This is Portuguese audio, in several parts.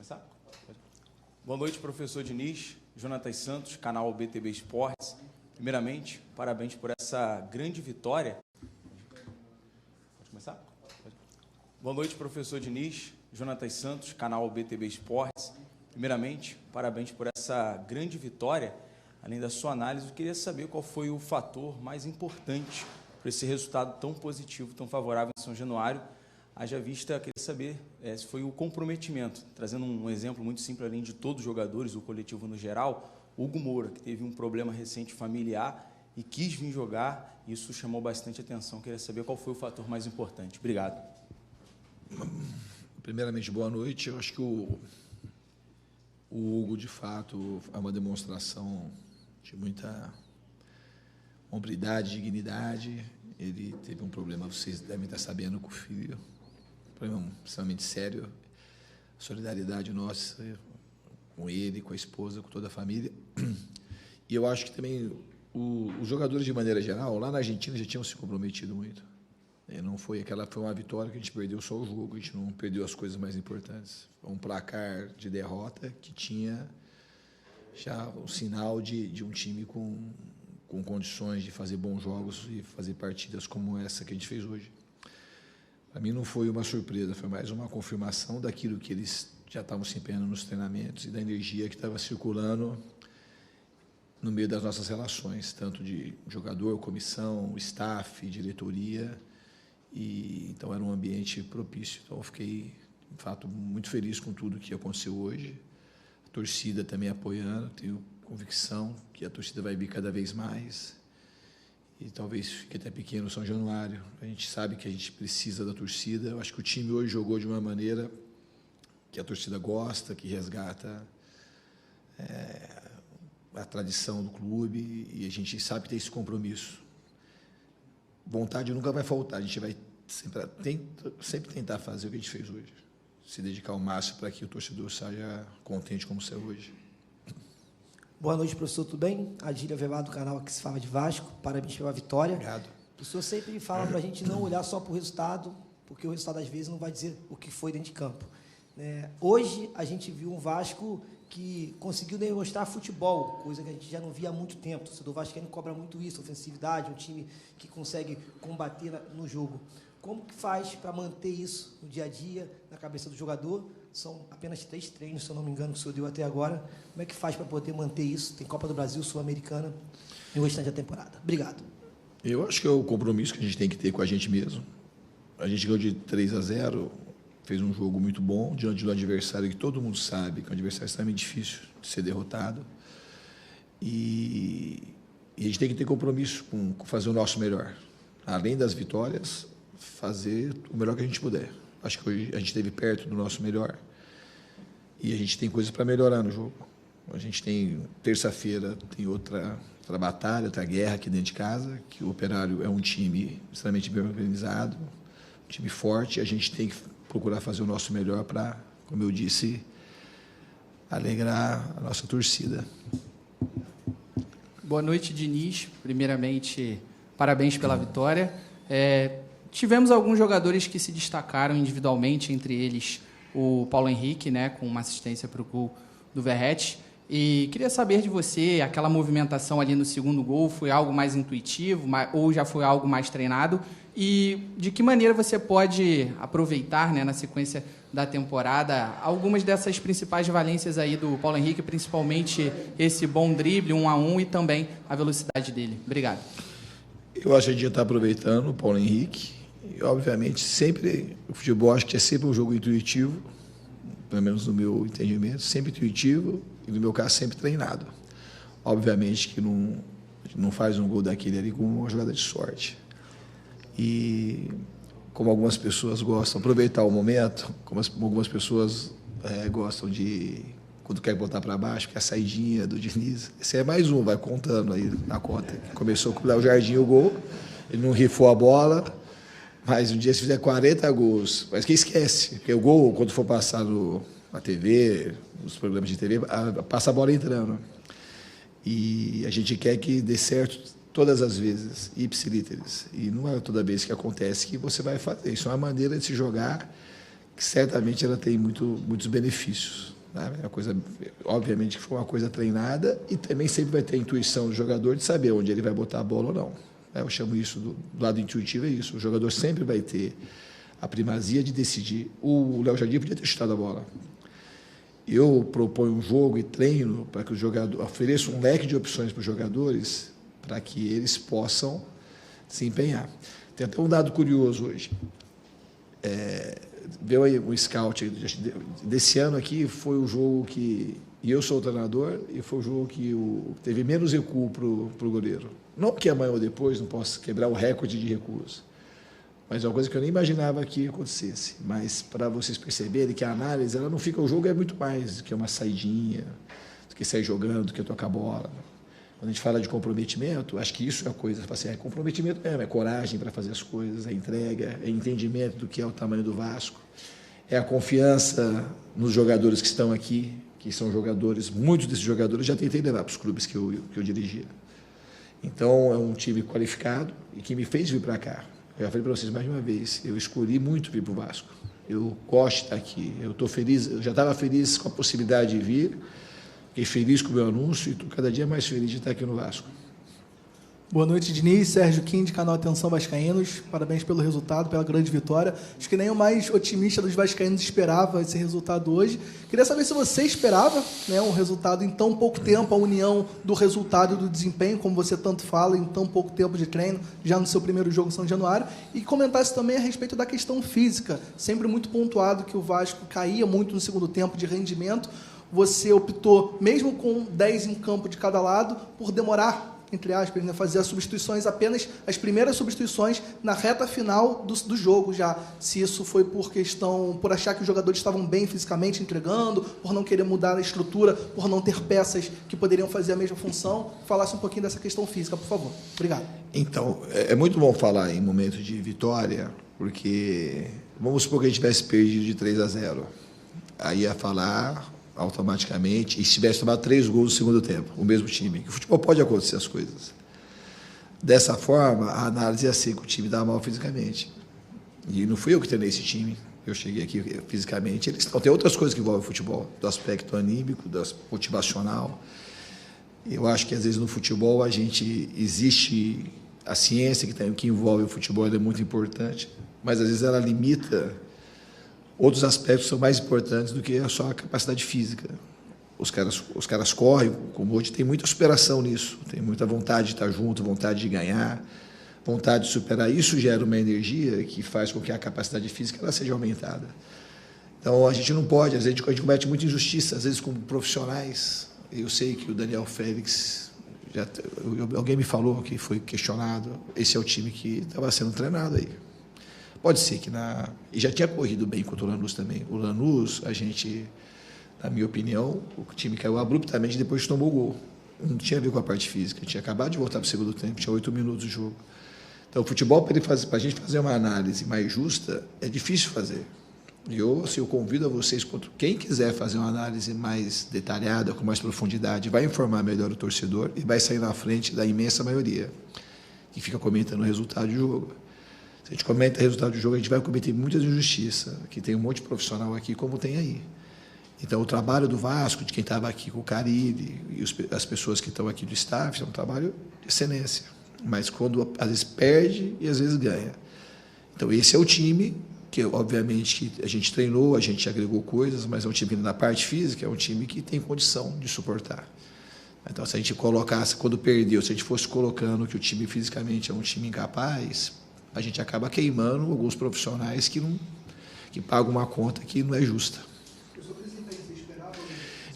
começar? Boa noite, professor Diniz, Jonatas Santos, canal BTB Esportes. Primeiramente, parabéns por essa grande vitória. Pode começar? Boa noite, professor Diniz, Jonatas Santos, canal BTB Esportes. Primeiramente, parabéns por essa grande vitória. Além da sua análise, eu queria saber qual foi o fator mais importante para esse resultado tão positivo, tão favorável em São Januário. Haja vista, queria saber se foi o comprometimento. Trazendo um exemplo muito simples, além de todos os jogadores, o coletivo no geral, Hugo Moura, que teve um problema recente familiar e quis vir jogar, isso chamou bastante atenção. Queria saber qual foi o fator mais importante. Obrigado. Primeiramente, boa noite. Eu acho que o Hugo, de fato, é uma demonstração de muita hombridade, dignidade. Ele teve um problema, vocês devem estar sabendo, com o filho, um problema extremamente sério. Solidariedade nossa com ele, com a esposa, com toda a família. E eu acho que também os jogadores, de maneira geral, lá na Argentina já tinham se comprometido muito. Não foi uma vitória que a gente perdeu só o jogo, a gente não perdeu as coisas mais importantes. Foi um placar de derrota que tinha já o sinal de um time com condições de fazer bons jogos e fazer partidas como essa que a gente fez hoje. Para mim não foi uma surpresa, foi mais uma confirmação daquilo que eles já estavam se empenhando nos treinamentos e da energia que estava circulando no meio das nossas relações, tanto de jogador, comissão, staff, diretoria. E então era um ambiente propício. Então eu fiquei, de fato, muito feliz com tudo que aconteceu hoje. A torcida também apoiando, tenho convicção que a torcida vai vir cada vez mais. E talvez fique até pequeno o São Januário. A gente sabe que a gente precisa da torcida. Eu acho que o time hoje jogou de uma maneira que a torcida gosta, que resgata a tradição do clube, e a gente sabe que tem esse compromisso. Vontade nunca vai faltar, a gente vai sempre tentar fazer o que a gente fez hoje, se dedicar ao máximo para que o torcedor saia contente como saiu hoje. Boa noite, professor, tudo bem? Adília Velar, do canal Aqui se Fala de Vasco, parabéns pela vitória. Obrigado. O professor sempre fala para a gente não olhar só para o resultado, porque o resultado às vezes não vai dizer o que foi dentro de campo. Hoje a gente viu um Vasco que conseguiu demonstrar futebol, coisa que a gente já não via há muito tempo. O torcedor vascaíno cobra muito isso, ofensividade, um time que consegue combater no jogo. Como que faz para manter isso no dia a dia, na cabeça do jogador? São apenas 3 treinos, se eu não me engano, que o senhor deu até agora. Como é que faz para poder manter isso? Tem Copa do Brasil, Sul-Americana e o restante da temporada. Obrigado. Eu acho que é o compromisso que a gente tem que ter com a gente mesmo. A gente ganhou de 3-0, fez um jogo muito bom diante do adversário que todo mundo sabe que é um adversário extremamente difícil de ser derrotado. E a gente tem que ter compromisso com fazer o nosso melhor. Além das vitórias, fazer o melhor que a gente puder. Acho que hoje a gente esteve perto do nosso melhor e a gente tem coisas para melhorar no jogo. A gente tem, terça-feira, tem outra batalha, outra guerra aqui dentro de casa, que o Operário é um time extremamente bem organizado, um time forte, a gente tem que procurar fazer o nosso melhor para, como eu disse, alegrar a nossa torcida. Boa noite, Diniz. Primeiramente, parabéns pela vitória. Tivemos alguns jogadores que se destacaram individualmente, entre eles o Paulo Henrique, com uma assistência para o gol do Verratti. E queria saber de você, aquela movimentação ali no segundo gol, foi algo mais intuitivo ou já foi algo mais treinado? E de que maneira você pode aproveitar, na sequência da temporada, algumas dessas principais valências aí do Paulo Henrique, principalmente esse bom drible, 1 a 1, e também a velocidade dele? Obrigado. Eu acho que a gente está aproveitando o Paulo Henrique. E, obviamente, sempre o futebol acho que é sempre um jogo intuitivo, pelo menos no meu entendimento, sempre intuitivo e, no meu caso, sempre treinado. Obviamente que não faz um gol daquele ali com uma jogada de sorte. E como algumas pessoas gostam de aproveitar o momento, como algumas pessoas gostam de, quando quer botar para baixo, que é a saidinha do Diniz. Esse é mais um, vai contando aí na conta. Começou com o Léo Jardim o gol, ele não rifou a bola, mas um dia se fizer 40 gols, mas que esquece, porque o gol, quando for passar na TV, nos programas de TV, passa a bola entrando. E a gente quer que dê certo todas as vezes, ipsilíteres. E não é toda vez que acontece que você vai fazer. Isso é uma maneira de se jogar que certamente ela tem muitos benefícios. Né? É uma coisa, obviamente que foi uma coisa treinada e também sempre vai ter a intuição do jogador de saber onde ele vai botar a bola ou não. Eu chamo isso, do lado intuitivo, é isso. O jogador sempre vai ter a primazia de decidir. O Léo Jardim podia ter chutado a bola. Eu proponho um jogo e treino para que o jogador ofereça um leque de opções para os jogadores para que eles possam se empenhar. Tem até um dado curioso hoje. Deu aí um scout desse ano aqui, foi o jogo que... E eu sou o treinador, e foi o jogo que teve menos recuo para o goleiro. Não que amanhã ou depois não possa quebrar o recorde de recuos, mas é uma coisa que eu nem imaginava que acontecesse. Mas para vocês perceberem que a análise, ela não fica... O jogo é muito mais do que uma saidinha, do que sair jogando, do que tocar bola. Quando a gente fala de comprometimento, acho que isso é a coisa. Assim, é comprometimento mesmo, é coragem para fazer as coisas, é entrega, é entendimento do que é o tamanho do Vasco, é a confiança nos jogadores que estão aqui, que são jogadores, muitos desses jogadores eu já tentei levar para os clubes que eu dirigia. Então, é um time qualificado e que me fez vir para cá. Eu já falei para vocês mais de uma vez, eu escolhi muito vir para o Vasco. Eu gosto de estar aqui, eu estou feliz, eu já estava feliz com a possibilidade de vir, fiquei feliz com o meu anúncio e estou cada dia mais feliz de estar aqui no Vasco. Boa noite, Diniz. Sérgio Quinde, canal Atenção Vascaínos. Parabéns pelo resultado, pela grande vitória. Acho que nem o mais otimista dos vascaínos esperava esse resultado hoje. Queria saber se você esperava, né, um resultado em tão pouco tempo, a união do resultado e do desempenho, como você tanto fala, em tão pouco tempo de treino, já no seu primeiro jogo em São Januário, e comentasse também a respeito da questão física. Sempre muito pontuado que o Vasco caía muito no segundo tempo de rendimento. Você optou, mesmo com 10 em campo de cada lado, por demorar, entre aspas, né, fazer as substituições, apenas as primeiras substituições na reta final do jogo já. Se isso foi por achar que os jogadores estavam bem fisicamente entregando, por não querer mudar a estrutura, por não ter peças que poderiam fazer a mesma função. Falasse um pouquinho dessa questão física, por favor. Obrigado. Então, é muito bom falar em momento de vitória, porque vamos supor que a gente tivesse perdido de 3-0. Aí ia falar automaticamente, e se tivesse tomado 3 gols no segundo tempo, o mesmo time. O futebol pode acontecer as coisas. Dessa forma, a análise ia ser que o time dá mal fisicamente. E não fui eu que treinei esse time. Eu cheguei aqui fisicamente. Tem outras coisas que envolvem o futebol, do aspecto anímico, do motivacional. Eu acho que, às vezes, no futebol, existe a ciência que envolve o futebol, ela é muito importante, mas, às vezes, ela limita outros aspectos que são mais importantes do que a sua capacidade física. Os caras correm, como hoje, tem muita superação nisso, tem muita vontade de estar junto, vontade de ganhar, vontade de superar. Isso gera uma energia que faz com que a capacidade física ela seja aumentada. Então, a gente não pode, às vezes, a gente comete muita injustiça, às vezes, como profissionais. Eu sei que o Daniel Félix, alguém me falou que foi questionado, esse é o time que estava sendo treinado aí. Pode ser que e já tinha corrido bem contra o Lanús também. O Lanús, a gente, na minha opinião, o time caiu abruptamente depois que tomou o gol. Não tinha a ver com a parte física. Tinha acabado de voltar para o segundo tempo, tinha 8 minutos de jogo. Então, o futebol, para a gente fazer uma análise mais justa, é difícil fazer. E eu convido a vocês, quem quiser fazer uma análise mais detalhada, com mais profundidade, vai informar melhor o torcedor e vai sair na frente da imensa maioria, que fica comentando o resultado do jogo. Se a gente comenta o resultado do jogo, a gente vai cometer muitas injustiças, que tem um monte de profissional aqui, como tem aí. Então, o trabalho do Vasco, de quem estava aqui com o Carille e as pessoas que estão aqui do staff, é um trabalho de excelência. Mas quando, às vezes, perde e às vezes ganha. Então, esse é o time que, obviamente, que a gente treinou, a gente agregou coisas, mas é um time que, na parte física, é um time que tem condição de suportar. Então, se a gente colocasse, quando perdeu, se a gente fosse colocando que o time fisicamente é um time incapaz, a gente acaba queimando alguns profissionais que pagam uma conta que não é justa.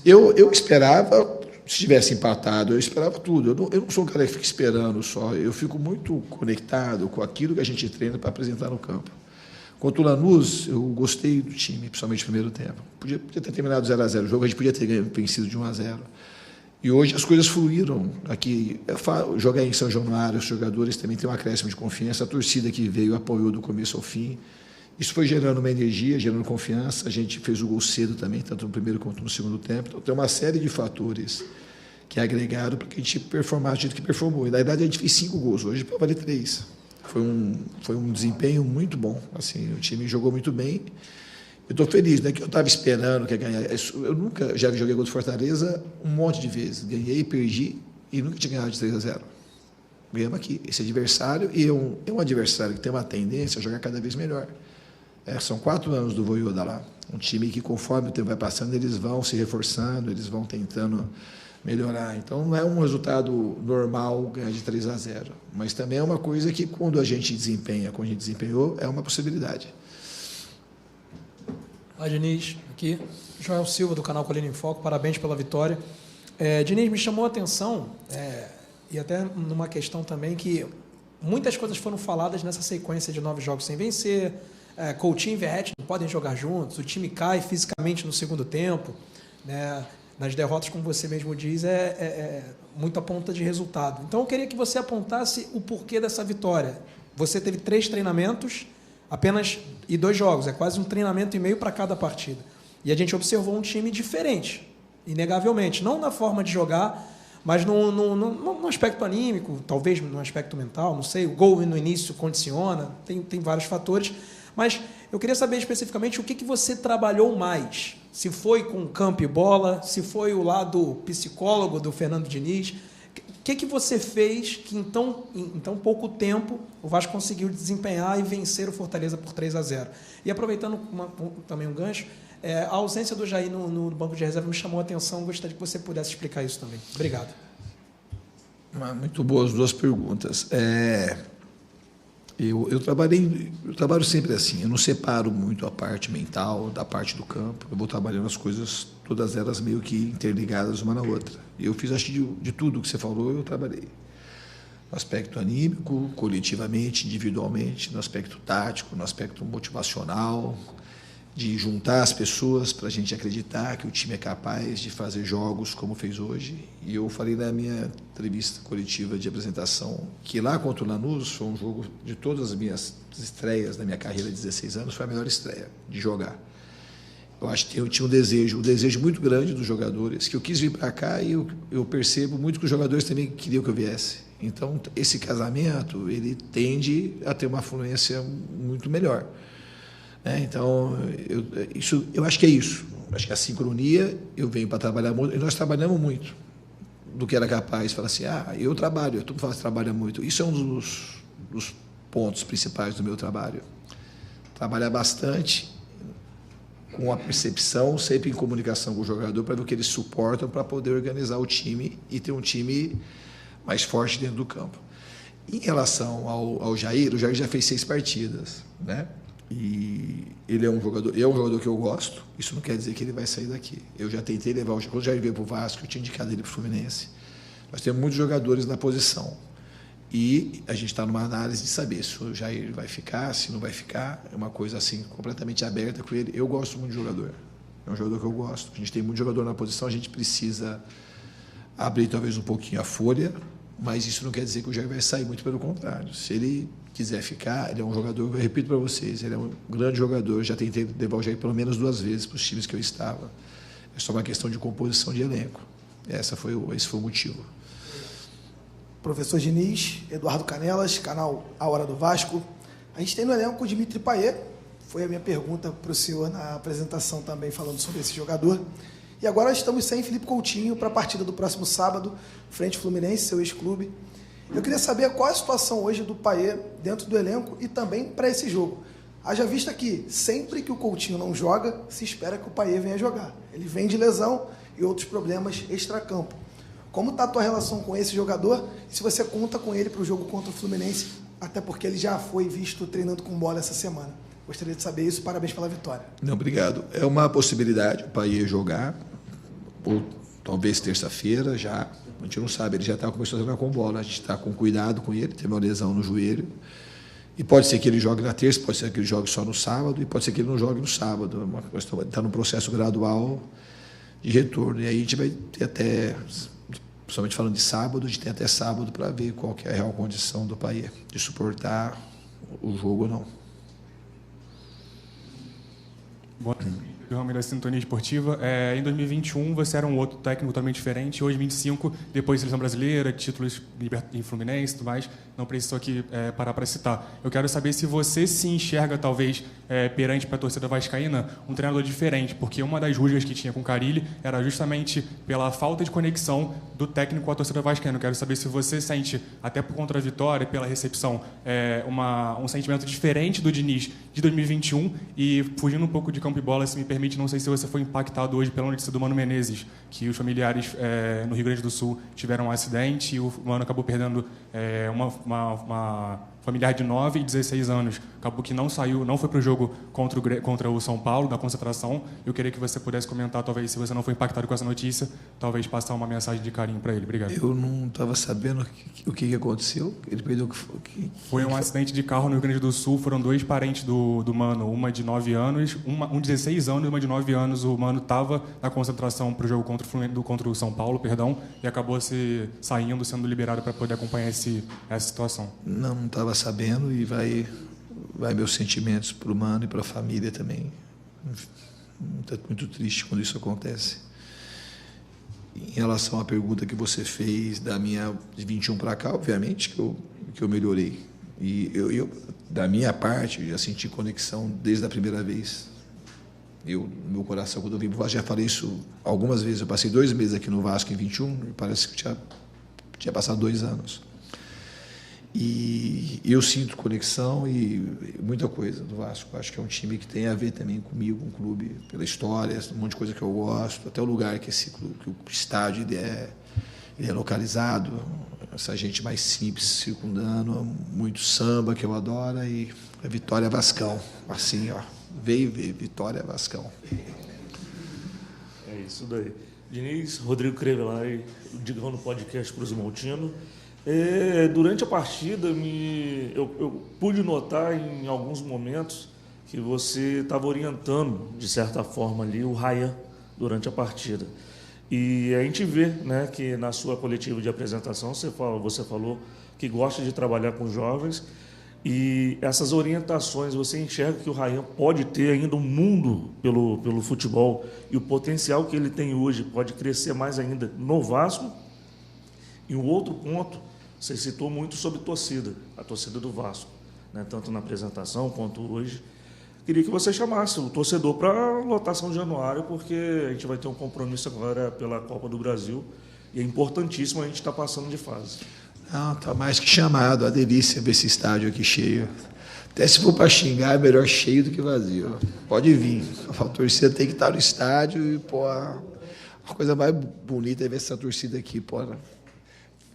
Eu esperava, se tivesse empatado, eu esperava tudo. Eu não sou um cara que fica esperando só. Eu fico muito conectado com aquilo que a gente treina para apresentar no campo. Contra o Lanús, eu gostei do time, principalmente no primeiro tempo. Podia ter terminado 0-0 o jogo, a gente podia ter vencido de 1-0. E hoje as coisas fluíram. Aqui, jogar em São Januário, os jogadores também têm um acréscimo de confiança, a torcida que veio apoiou do começo ao fim. Isso foi gerando uma energia, gerando confiança. A gente fez o gol cedo também, tanto no primeiro quanto no segundo tempo. Então, tem uma série de fatores que agregaram para que a gente performasse do jeito que performou. E, na verdade, a gente fez 5 gols, hoje para valer 3. Foi um desempenho muito bom. Assim, o time jogou muito bem Eu estou feliz, né? Que eu estava esperando que ia ganhar. Eu nunca já joguei contra o Fortaleza um monte de vezes. Ganhei, perdi e nunca tinha ganhado de 3-0. Ganhamos aqui. Esse adversário, e é um adversário que tem uma tendência a jogar cada vez melhor. São 4 anos do Voivoda lá. Um time que, conforme o tempo vai passando, eles vão se reforçando, eles vão tentando melhorar. Então, não é um resultado normal ganhar de 3-0. Mas também é uma coisa que, quando a gente desempenha, como a gente desempenhou, é uma possibilidade. Olá, Diniz, aqui. Joel Silva, do canal Colina em Foco. Parabéns pela vitória. Diniz, me chamou a atenção, e até numa questão também, que muitas coisas foram faladas nessa sequência de 9 jogos sem vencer. Coutinho e Verratti não podem jogar juntos, o time cai fisicamente no segundo tempo, né? Nas derrotas, como você mesmo diz, muita ponta de resultado. Então, eu queria que você apontasse o porquê dessa vitória. Você teve 3 treinamentos apenas e 2 jogos, é quase um treinamento e meio para cada partida. E a gente observou um time diferente, inegavelmente, não na forma de jogar, mas no aspecto anímico, talvez no aspecto mental, não sei, o gol no início condiciona, tem vários fatores, mas eu queria saber especificamente o que você trabalhou mais, se foi com campo e bola, se foi o lado psicólogo do Fernando Diniz. O que você fez que em tão pouco tempo o Vasco conseguiu desempenhar e vencer o Fortaleza por 3-0? E aproveitando também um gancho, a ausência do Jair no banco de reserva me chamou a atenção, gostaria que você pudesse explicar isso também. Obrigado. Muito boas 2 perguntas. Eu trabalho sempre assim, eu não separo muito a parte mental da parte do campo, eu vou trabalhando as coisas, todas elas meio que interligadas uma na outra. E eu fiz, acho que de tudo que você falou, eu trabalhei. No aspecto anímico, coletivamente, individualmente, no aspecto tático, no aspecto motivacional, de juntar as pessoas para a gente acreditar que o time é capaz de fazer jogos como fez hoje. E eu falei na minha entrevista coletiva de apresentação que lá contra o Lanús foi um jogo de todas as minhas estreias da minha carreira de 16 anos, foi a melhor estreia de jogar. Eu acho que eu tinha um desejo muito grande dos jogadores, que eu quis vir para cá e eu percebo muito que os jogadores também queriam que eu viesse. Então, esse casamento, ele tende a ter uma fluência muito melhor. Então, eu acho que é isso. Acho que a sincronia, eu venho para trabalhar muito, e nós trabalhamos muito do que era capaz. Falar assim, eu trabalho, tu fala que trabalha muito. Isso é um dos pontos principais do meu trabalho. Trabalhar bastante, com a percepção, sempre em comunicação com o jogador, para ver o que eles suportam, para poder organizar o time e ter um time mais forte dentro do campo. Em relação ao Jair, o Jair já fez 6 partidas, né? E ele é um jogador que eu gosto. Isso não quer dizer que ele vai sair daqui. Eu já tentei levar o Jair, quando o Jair veio para o Vasco, eu tinha indicado ele para o Fluminense. Nós temos muitos jogadores na posição e a gente está numa análise de saber se o Jair vai ficar, se não vai ficar. É uma coisa assim completamente aberta com ele. Eu gosto muito de jogador, é um jogador que eu gosto. A gente tem muito jogador na posição, a gente precisa abrir talvez um pouquinho a folha, mas isso não quer dizer que o Jair vai sair, muito pelo contrário. Se ele quiser ficar, ele é um jogador, eu repito para vocês, ele é um grande jogador, já tentei levar o Jair pelo menos 2 vezes para os times que eu estava. É só uma questão de composição de elenco. Esse foi o motivo. Professor Diniz, Eduardo Canelas, canal A Hora do Vasco. A gente tem no elenco o Dimitri Payet, foi a minha pergunta para o senhor na apresentação também, falando sobre esse jogador. E agora estamos sem Felipe Coutinho para a partida do próximo sábado, frente ao Fluminense, seu ex-clube. Eu queria saber qual é a situação hoje do Payet dentro do elenco e também para esse jogo. Haja vista que sempre que o Coutinho não joga, se espera que o Payet venha jogar. Ele vem de lesão e outros problemas extracampo. Como está a tua relação com esse jogador e se você conta com ele para o jogo contra o Fluminense, até porque ele já foi visto treinando com bola essa semana? Gostaria de saber isso. Parabéns pela vitória. Não, obrigado. É uma possibilidade o Payet jogar, ou talvez terça-feira já. A gente não sabe, ele já está começando a jogar com bola, a gente está com cuidado com ele, teve uma lesão no joelho. E pode ser que ele jogue na terça, pode ser que ele jogue só no sábado, e pode ser que ele não jogue no sábado. Está num processo gradual de retorno. E aí a gente vai ter até, principalmente falando de sábado, a gente tem até sábado para ver qual que é a real condição do Payet, de suportar o jogo ou não. Rami da Sintonia Esportiva. Em 2021 você era um outro técnico totalmente diferente. Hoje, 25, depois Seleção Brasileira, títulos em Fluminense e tudo mais. Não preciso aqui parar para citar. Eu quero saber se você se enxerga, talvez, perante para a torcida vascaína, um treinador diferente. Porque uma das rusgas que tinha com o Carille era justamente pela falta de conexão do técnico com a torcida vascaína. Eu quero saber se você sente, até por conta da vitória, pela recepção, um sentimento diferente do Diniz de 2021. E, fugindo um pouco de campo e bola, se me permite, não sei se você foi impactado hoje pela notícia do Mano Menezes, que os familiares no Rio Grande do Sul tiveram um acidente e o Mano acabou perdendo uma familiar de 9 e 16 anos. Acabou que não foi para o jogo contra o São Paulo, da concentração. Eu queria que você pudesse comentar, talvez, se você não foi impactado com essa notícia, talvez passar uma mensagem de carinho para ele. Obrigado. Eu não estava sabendo o que aconteceu. Ele perdeu Foi um acidente de carro no Rio Grande do Sul. Foram dois parentes do Mano, uma de 9 anos, um de 16 anos e uma de 9 anos. O Mano estava na concentração para o jogo contra o São Paulo, e acabou sendo liberado para poder acompanhar essa situação. Não estava sabendo, e vai meus sentimentos para o Mano e para a família também. Muito triste quando isso acontece. Em relação à pergunta que você fez da minha de 21 para cá, obviamente que eu melhorei. E eu, da minha parte, já senti conexão desde a primeira vez. No meu coração, quando eu vim para o Vasco, já falei isso algumas vezes. Eu passei 2 meses aqui no Vasco em 21, e parece que tinha passado 2 anos. E eu sinto conexão e muita coisa do Vasco. Acho que é um time que tem a ver também comigo, um clube, pela história, um monte de coisa que eu gosto, até o lugar que esse clube, que o estádio ele é localizado, essa gente mais simples circundando, muito samba que eu adoro, e a Vitória Vascão. Assim, ó, veio Vitória Vascão. É isso daí. Diniz, Rodrigo Crevelay, Digão no podcast Cruz Maltino. Durante a partida, eu pude notar em alguns momentos que você estava orientando, de certa forma, ali o Ryan durante a partida. E a gente vê, né, que na sua coletiva de apresentação você falou que gosta de trabalhar com jovens, e essas orientações, você enxerga que o Ryan pode ter ainda um mundo pelo futebol, e o potencial que ele tem hoje pode crescer mais ainda no Vasco. E um outro ponto, você citou muito sobre a torcida do Vasco, né? Tanto na apresentação quanto hoje. Queria que você chamasse o torcedor para a lotação de Januário, porque a gente vai ter um compromisso agora pela Copa do Brasil e é importantíssimo a gente estar passando de fase. Não, está mais que chamado. A delícia ver esse estádio aqui cheio. Até se for para xingar, é melhor cheio do que vazio. Pode vir. A torcida tem que estar no estádio e, pô, a coisa mais bonita é ver essa torcida aqui, pô.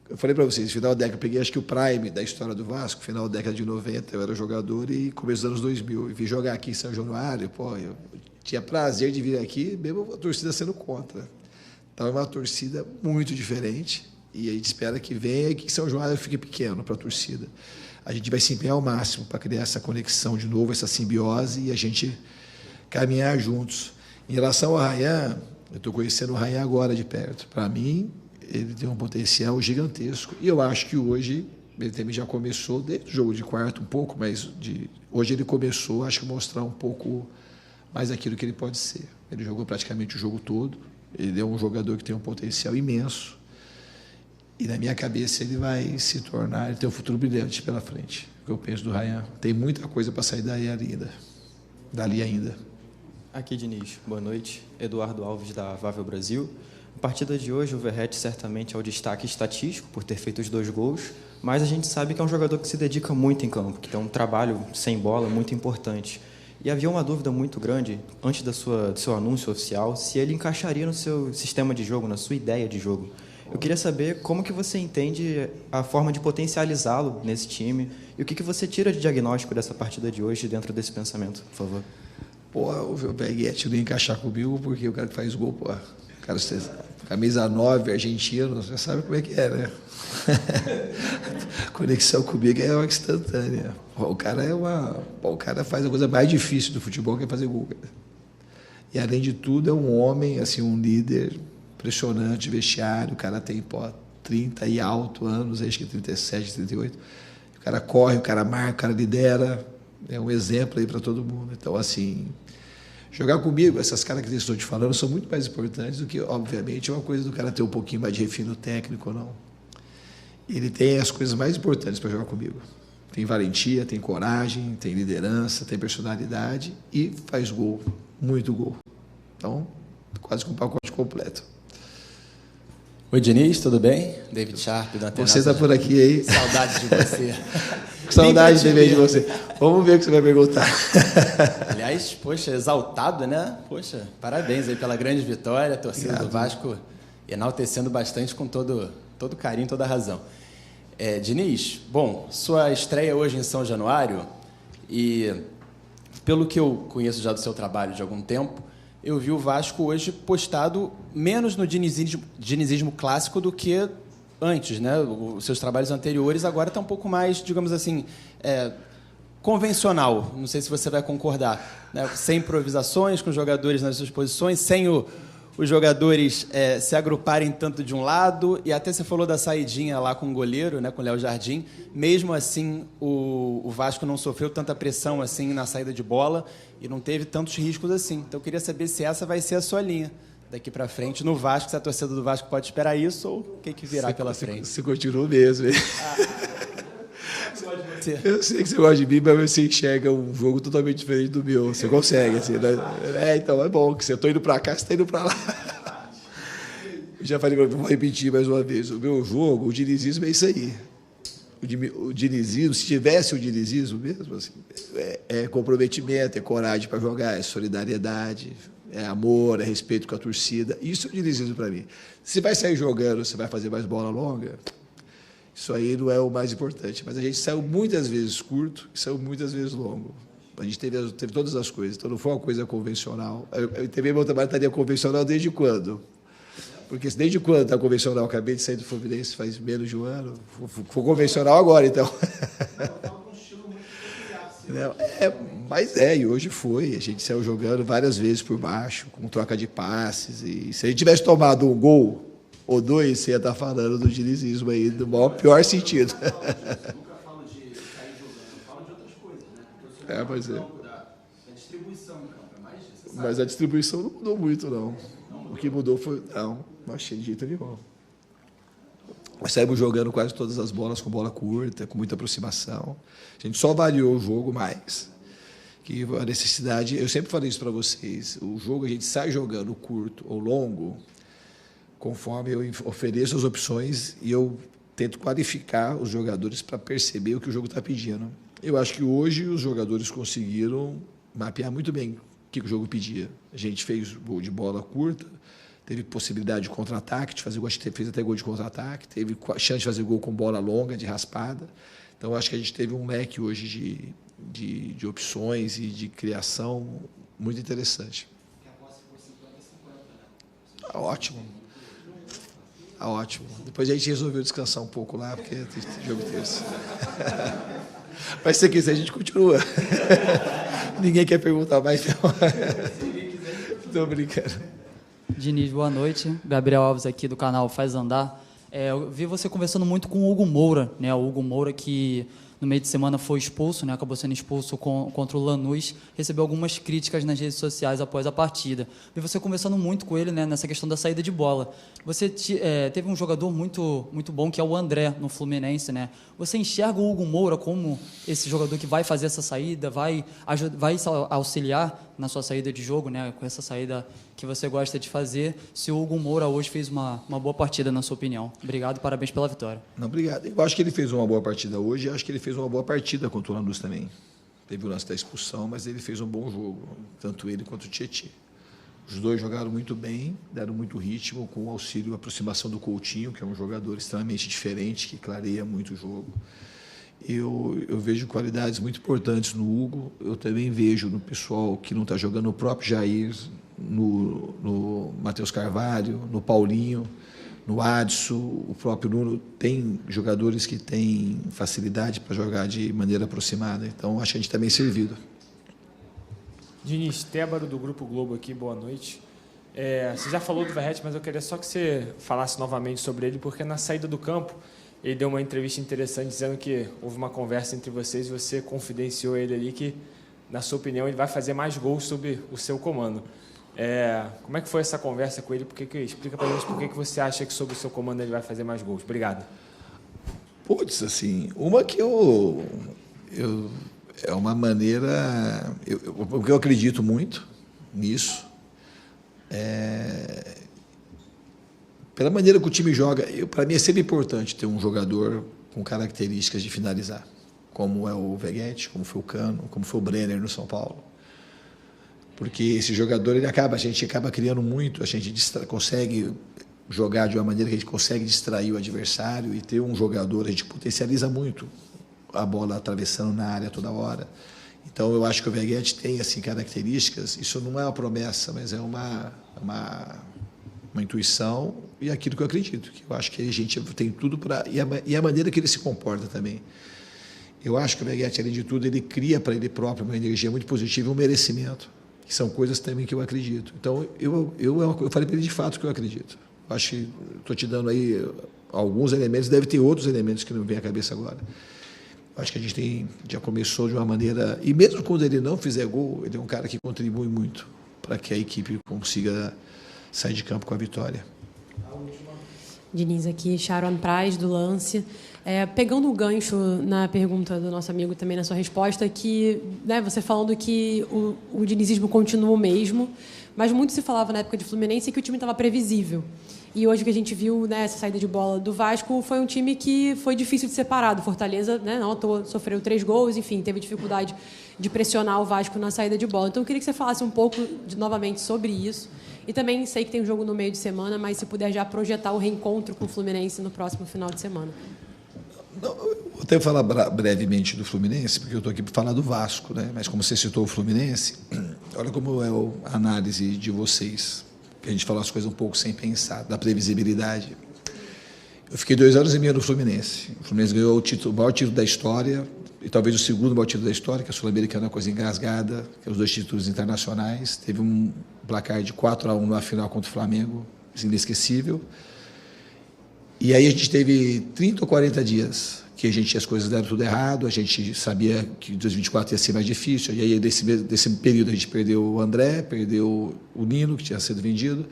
Eu falei para vocês, final da década, eu peguei acho que o prime da história do Vasco, final da década de 90, eu era jogador, e começo dos anos 2000, e vim jogar aqui em São Januário, pô, eu tinha prazer de vir aqui, mesmo a torcida sendo contra. Então é uma torcida muito diferente, e a gente espera que venha e que São Januário fique pequeno para a torcida. A gente vai se empenhar ao máximo para criar essa conexão de novo, essa simbiose, e a gente caminhar juntos. Em relação ao Ryan, eu estou conhecendo o Ryan agora de perto. Para mim, ele tem um potencial gigantesco. E eu acho que hoje, ele também já começou, desde o jogo de quarto, um pouco, mas hoje ele começou, acho que, mostrar um pouco mais aquilo que ele pode ser. Ele jogou praticamente o jogo todo. Ele é um jogador que tem um potencial imenso. E, na minha cabeça, ele vai se tornar, ele tem um futuro brilhante pela frente. O que eu penso do Ryan. Tem muita coisa para sair dali ainda. Aqui, Diniz. Boa noite. Eduardo Alves, da Vável Brasil. A partida de hoje, o Verratti certamente é o destaque estatístico por ter feito os 2 gols, mas a gente sabe que é um jogador que se dedica muito em campo, que tem um trabalho sem bola muito importante. E havia uma dúvida muito grande, antes do seu anúncio oficial, se ele encaixaria no seu sistema de jogo, na sua ideia de jogo. Eu queria saber como que você entende a forma de potencializá-lo nesse time e o que você tira de diagnóstico dessa partida de hoje dentro desse pensamento, por favor. Pô, o Berghetti não ia encaixar comigo porque o cara que faz gol, pô, cara, camisa 9, argentino, você sabe como é que é, né? Conexão comigo é uma instantânea. O cara faz a coisa mais difícil do futebol, que é fazer gol. E, além de tudo, é um homem, assim, um líder impressionante, vestiário. O cara tem, 30 e alto anos, acho que 37, 38. O cara corre, o cara marca, o cara lidera. É um exemplo aí para todo mundo. Então, assim, Jogar comigo, essas características que eu estou te falando, são muito mais importantes do que, obviamente, uma coisa do cara ter um pouquinho mais de refino técnico ou não. Ele tem as coisas mais importantes para jogar comigo. Tem valentia, tem coragem, tem liderança, tem personalidade e faz gol, muito gol. Então, quase com um pacote completo. Oi, Diniz, tudo bem? David Sharp, da Antena. Você está por aqui aí? Saudade de você. Saudade também de você. Vamos ver o que você vai perguntar. Aliás, poxa, exaltado, né? Poxa, parabéns aí pela grande vitória. A torcida do Vasco enaltecendo bastante com todo carinho, toda razão. Diniz, bom, sua estreia hoje em São Januário, e pelo que eu conheço já do seu trabalho de algum tempo, eu vi o Vasco hoje postado menos no dinizismo clássico do que antes, né? Os seus trabalhos anteriores agora está um pouco mais, digamos assim, convencional. Não sei se você vai concordar, né? Sem improvisações, com jogadores nas suas posições, sem os jogadores se agruparem tanto de um lado, e até você falou da saidinha lá com o goleiro, né, com o Léo Jardim. Mesmo assim, o Vasco não sofreu tanta pressão assim na saída de bola e não teve tantos riscos assim. Então eu queria saber se essa vai ser a sua linha daqui para frente no Vasco, se a torcida do Vasco pode esperar isso ou o que virá pela frente. Você continua mesmo, hein? Eu sei que você gosta de mim, mas você enxerga um jogo totalmente diferente do meu. Você consegue, assim, né? Então é bom, que você está indo para cá, você está indo para lá. Eu já falei, vou repetir mais uma vez. O meu jogo, o dinizismo é isso aí. O dinizismo, se tivesse o dinizismo mesmo, assim, é comprometimento, é coragem para jogar, é solidariedade, é amor, é respeito com a torcida. Isso é o dinizismo para mim. Se vai sair jogando, você vai fazer mais bola longa, isso aí não é o mais importante. Mas a gente saiu muitas vezes curto e saiu muitas vezes longo. A gente teve todas as coisas. Então, não foi uma coisa convencional. Eu também meu trabalho estaria convencional desde quando? Porque desde quando está convencional? Acabei de sair do Fluminense faz menos de um ano. Foi convencional agora, então. Mas e hoje foi. A gente saiu jogando várias vezes por baixo, com troca de passes. E se a gente tivesse tomado um gol ou dois, você ia estar falando do dinizismo aí, do pior sentido. Eu nunca falo de sair jogando, eu falo de outras coisas, né? Mas da distribuição em campo, é mais disso. Mas a distribuição não mudou muito, não. O que mudou foi... Não achei de jeito nenhum. Nós saímos jogando quase todas as bolas com bola curta, com muita aproximação. A gente só variou o jogo mais. Que a necessidade... Eu sempre falei isso para vocês. O jogo, a gente sai jogando curto ou longo, conforme eu ofereço as opções e eu tento qualificar os jogadores para perceber o que o jogo está pedindo. Eu acho que hoje os jogadores conseguiram mapear muito bem o que o jogo pedia. A gente fez gol de bola curta, teve possibilidade de contra-ataque, de fazer gol, fez até gol de contra-ataque, teve chance de fazer gol com bola longa, de raspada. Então, acho que a gente teve um leque hoje de opções e de criação muito interessante. Ótimo. Ótimo. Depois a gente resolveu descansar um pouco lá, porque tem jogo terço. Mas se você quiser, a gente continua. Ninguém quer perguntar mais, não. Estou brincando. Diniz, boa noite. Gabriel Alves aqui do canal Faz Andar. Eu vi você conversando muito com o Hugo Moura, né? O Hugo Moura que no meio de semana foi expulso, né? Acabou sendo expulso contra o Lanús, recebeu algumas críticas nas redes sociais após a partida. Vi você conversando muito com ele, né? Nessa questão da saída de bola. Você teve um jogador muito, muito bom, que é o André, no Fluminense, né? Você enxerga o Hugo Moura como esse jogador que vai fazer essa saída, vai auxiliar na sua saída de jogo, né? Com essa saída que você gosta de fazer, se o Hugo Moura hoje fez uma boa partida, na sua opinião? Obrigado, parabéns pela vitória. Não, obrigado. Eu acho que ele fez uma boa partida hoje, acho que ele fez uma boa partida contra o Lanús também. Teve o lance da expulsão, mas ele fez um bom jogo, tanto ele quanto o Tietê. Os dois jogaram muito bem, deram muito ritmo, com o auxílio e aproximação do Coutinho, que é um jogador extremamente diferente, que clareia muito o jogo. Eu vejo qualidades muito importantes no Hugo, eu também vejo no pessoal que não está jogando, o próprio Jair, no Matheus Carvalho, no Paulinho, no Adson, o próprio Nuno. Tem jogadores que têm facilidade para jogar de maneira aproximada, então acho que a gente está bem servido. Diniz, Tébaro do Grupo Globo aqui, boa noite. Você já falou do Verratti, mas eu queria só que você falasse novamente sobre ele, porque na saída do campo ele deu uma entrevista interessante dizendo que houve uma conversa entre vocês e você confidenciou ele ali que na sua opinião, ele vai fazer mais gols sob o seu comando. Como é que foi essa conversa com ele? Explica para gente por que você acha que sob o seu comando ele vai fazer mais gols. Obrigado. Putz, assim, uma que é uma maneira... Porque eu acredito muito nisso. Pela maneira que o time joga, para mim é sempre importante ter um jogador com características de finalizar, como é o Veguete, como foi o Cano, como foi o Brenner no São Paulo. Porque esse jogador, a gente acaba criando muito, a gente consegue jogar de uma maneira que a gente consegue distrair o adversário e ter um jogador, a gente potencializa muito a bola atravessando na área toda hora. Então, eu acho que o Veguete tem assim, características, isso não é uma promessa, mas é uma intuição e aquilo que eu acredito, que eu acho que a gente tem tudo para... E a maneira que ele se comporta também. Eu acho que o Veguete, além de tudo, ele cria para ele próprio uma energia muito positiva e um merecimento, que são coisas também que eu acredito. Então, eu falei para ele de fato que eu acredito. Eu acho que estou te dando aí alguns elementos, deve ter outros elementos que não me vêm à cabeça agora. Eu acho que a gente já começou de uma maneira... E mesmo quando ele não fizer gol, ele é um cara que contribui muito para que a equipe consiga sair de campo com a vitória. Diniz, aqui, Sharon Praz, do Lance. Pegando o gancho na pergunta do nosso amigo também na sua resposta, que você falando que o dinizismo continua o mesmo, mas muito se falava na época de Fluminense que o time estava previsível. E hoje o que a gente viu, essa saída de bola do Vasco, foi um time que foi difícil de separar. Do Fortaleza, não à toa, sofreu 3 gols, enfim, teve dificuldade de pressionar o Vasco na saída de bola. Então eu queria que você falasse um pouco novamente sobre isso. E também sei que tem um jogo no meio de semana, mas se puder já projetar o reencontro com o Fluminense no próximo final de semana. Não, eu vou até falar brevemente do Fluminense, porque eu estou aqui para falar do Vasco, né? Mas como você citou o Fluminense, olha como é a análise de vocês, que a gente fala as coisas um pouco sem pensar, da previsibilidade. Eu fiquei 2 anos e meio no Fluminense. O Fluminense ganhou o maior título da história, e talvez o segundo maior título da história, que a Sul-Americana é uma coisa engasgada, que é os 2 títulos internacionais. Teve um placar de 4-1 na final contra o Flamengo, inesquecível. E aí a gente teve 30 ou 40 dias que as coisas deram tudo errado, a gente sabia que 2024 ia ser mais difícil, e aí desse período a gente perdeu o André, perdeu o Nino, que tinha sido vendido,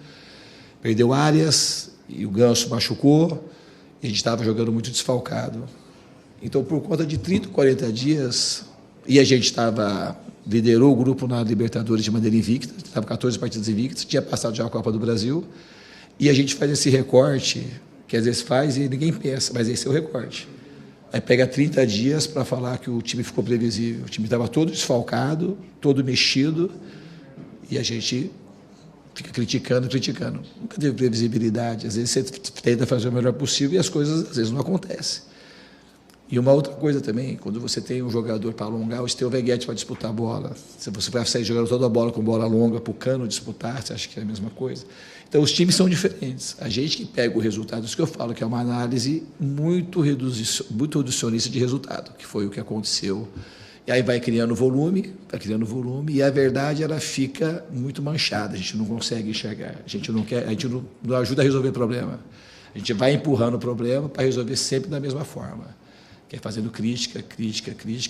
perdeu o Arias, e o Ganso machucou, e a gente estava jogando muito desfalcado. Então, por conta de 30 ou 40 dias, e a gente liderou o grupo na Libertadores de maneira invicta, estava 14 partidas invictas, tinha passado já a Copa do Brasil, e a gente faz esse recorte, que às vezes faz e ninguém pensa, mas esse é o recorte. Aí pega 30 dias para falar que o time ficou previsível. O time estava todo desfalcado, todo mexido, e a gente fica criticando. Nunca teve previsibilidade. Às vezes você tenta fazer o melhor possível e as coisas às vezes não acontecem. E uma outra coisa também, quando você tem um jogador para alongar, você tem o Veguete para disputar a bola. Se você vai sair jogando toda a bola com bola longa para o Cano disputar, você acha que é a mesma coisa? Então, os times são diferentes. A gente que pega o resultado, isso que eu falo, que é uma análise muito reducionista de resultado, que foi o que aconteceu. E aí vai criando volume, e a verdade ela fica muito manchada, a gente não consegue enxergar, a gente não ajuda a resolver o problema. A gente vai empurrando o problema para resolver sempre da mesma forma. Que é fazendo crítica,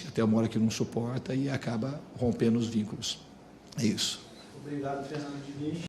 até uma hora que não suporta e acaba rompendo os vínculos. É isso. Obrigado, Fernando Diniz.